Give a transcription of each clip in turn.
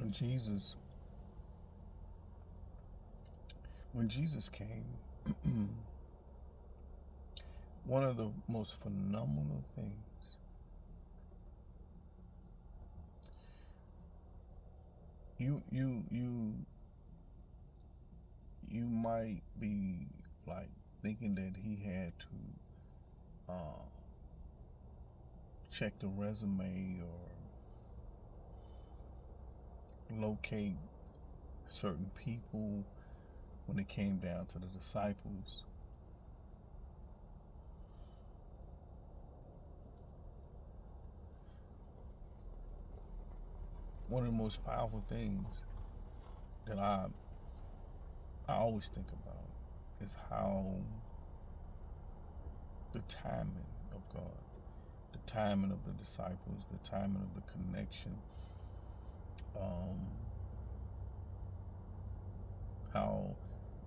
when Jesus when Jesus came, one of the most phenomenal things, you you you you might be like thinking that he had to check the resume or locate certain people when it came down to the disciples. One of the most powerful things that I always think about is how the timing of God, the timing of the disciples, the timing of the connection, how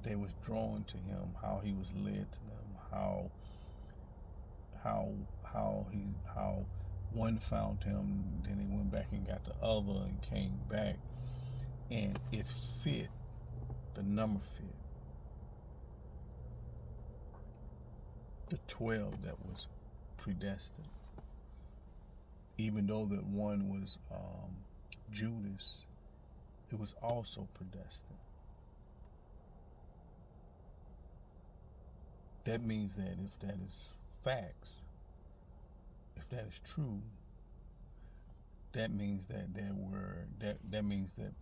they was drawn to him, how he was led to them, how one found him, then he went back and got the other and came back, and it fit, the number fit. The 12 that was predestined, even though that one was Judas, it was also predestined. That means that if that is facts, if that is true, that means that that means that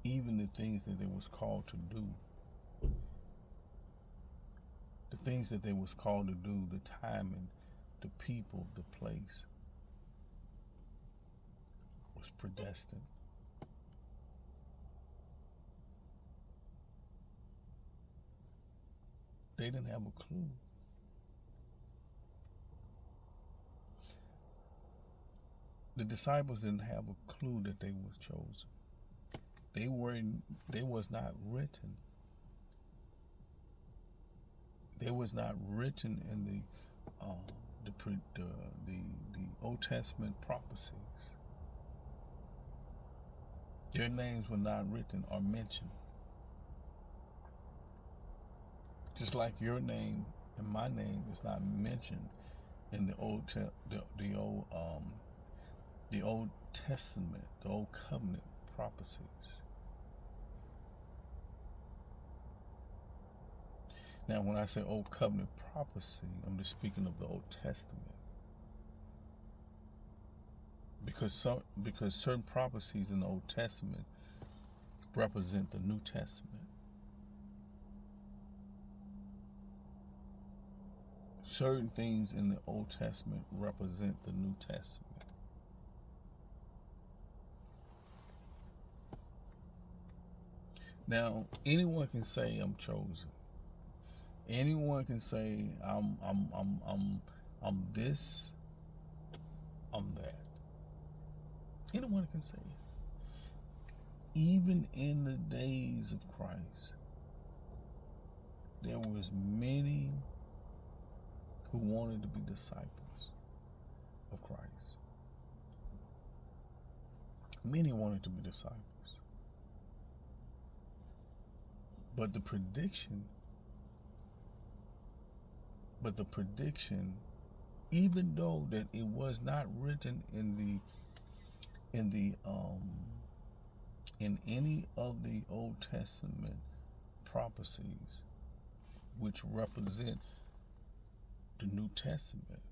even the things that they was called to do, the things that they was called to do, the timing, the people, the place, was predestined. They didn't have a clue. The disciples didn't have a clue that they was chosen. They was not written. They was not written in the Old Testament prophecies. Their names were not written or mentioned. Just like your name and my name is not mentioned in the Old Testament, the Old Covenant prophecies. Now, when I say Old Covenant prophecy, I'm just speaking of the Old Testament, because certain prophecies in the Old Testament represent the New Testament. Certain things in the Old Testament represent the New Testament. Now, anyone can say I'm chosen. Anyone can say I'm this, I'm that. Anyone can say it. Even in the days of Christ, there was many who wanted to be disciples of Christ. Many wanted to be disciples. But the prediction, even though that it was not written in any of the Old Testament prophecies, which represent the New Testament,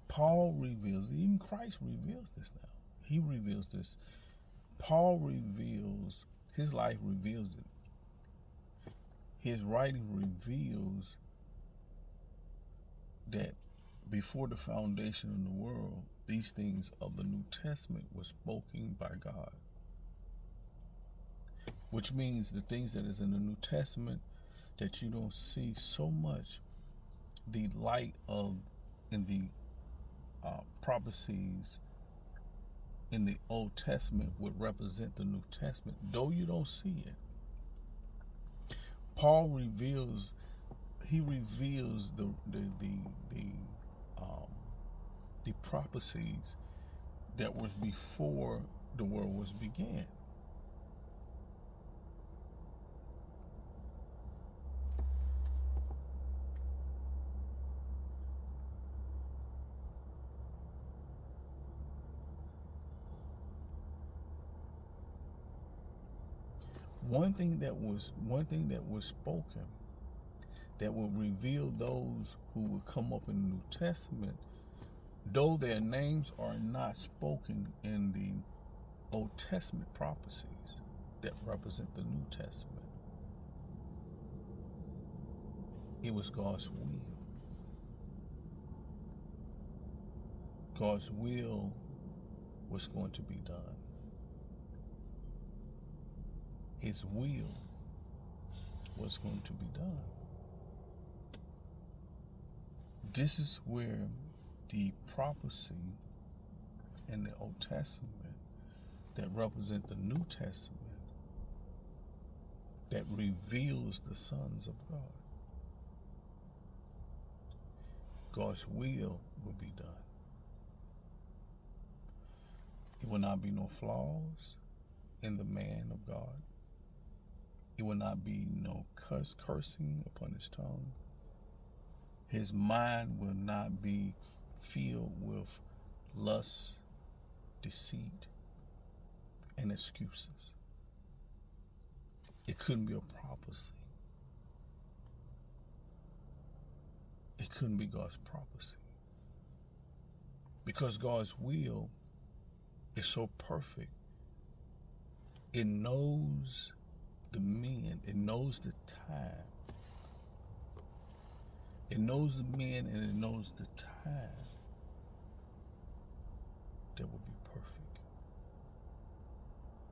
Paul reveals, even Christ reveals this now. He reveals this. Paul reveals, his life reveals it. His writing reveals that before the foundation of the world, these things of the New Testament were spoken by God. Which means the things that is in the New Testament that you don't see so much the light of in the prophecies in the Old Testament would represent the New Testament, though you don't see it. Paul reveals, he reveals the prophecies that was before the world was began. One thing that was spoken that would reveal those who would come up in the New Testament, though their names are not spoken in the Old Testament prophecies that represent the New Testament. It was God's will. God's will was going to be done. His will was going to be done. This is where the prophecy in the Old Testament that represent the New Testament, that reveals the sons of God. God's will be done. It will not be no flaws in the man of God. It will not be no cursing upon his tongue. His mind will not be filled with lust, deceit, and excuses. It couldn't be a prophecy. It couldn't be God's prophecy. Because God's will is so perfect. It knows the men. It knows the time. It knows the men, and it knows the time that will be perfect.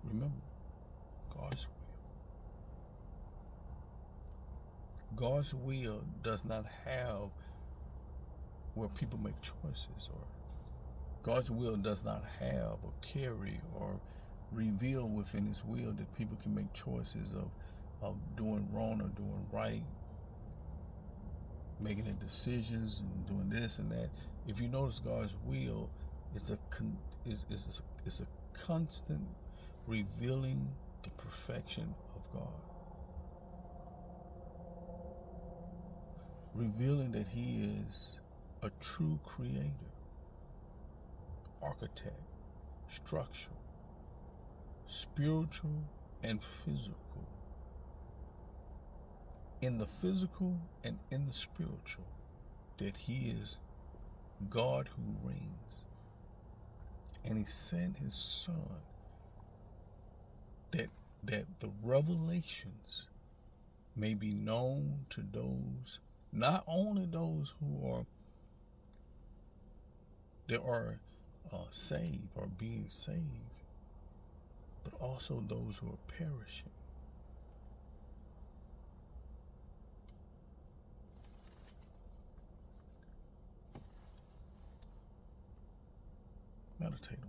Remember, God's will. God's will does not have where people make choices, or God's will does not have or carry or reveal within his will that people can make choices of doing wrong or doing right, making the decisions and doing this and that. If you notice, God's will is a constant revealing the perfection of God, revealing that he is a true creator, architect, structural, spiritual, and physical. In the physical and in the spiritual, that he is God who reigns. And he sent his son that the revelations may be known to those, not only those who are saved or being saved, but also those who are perishing. Meditate on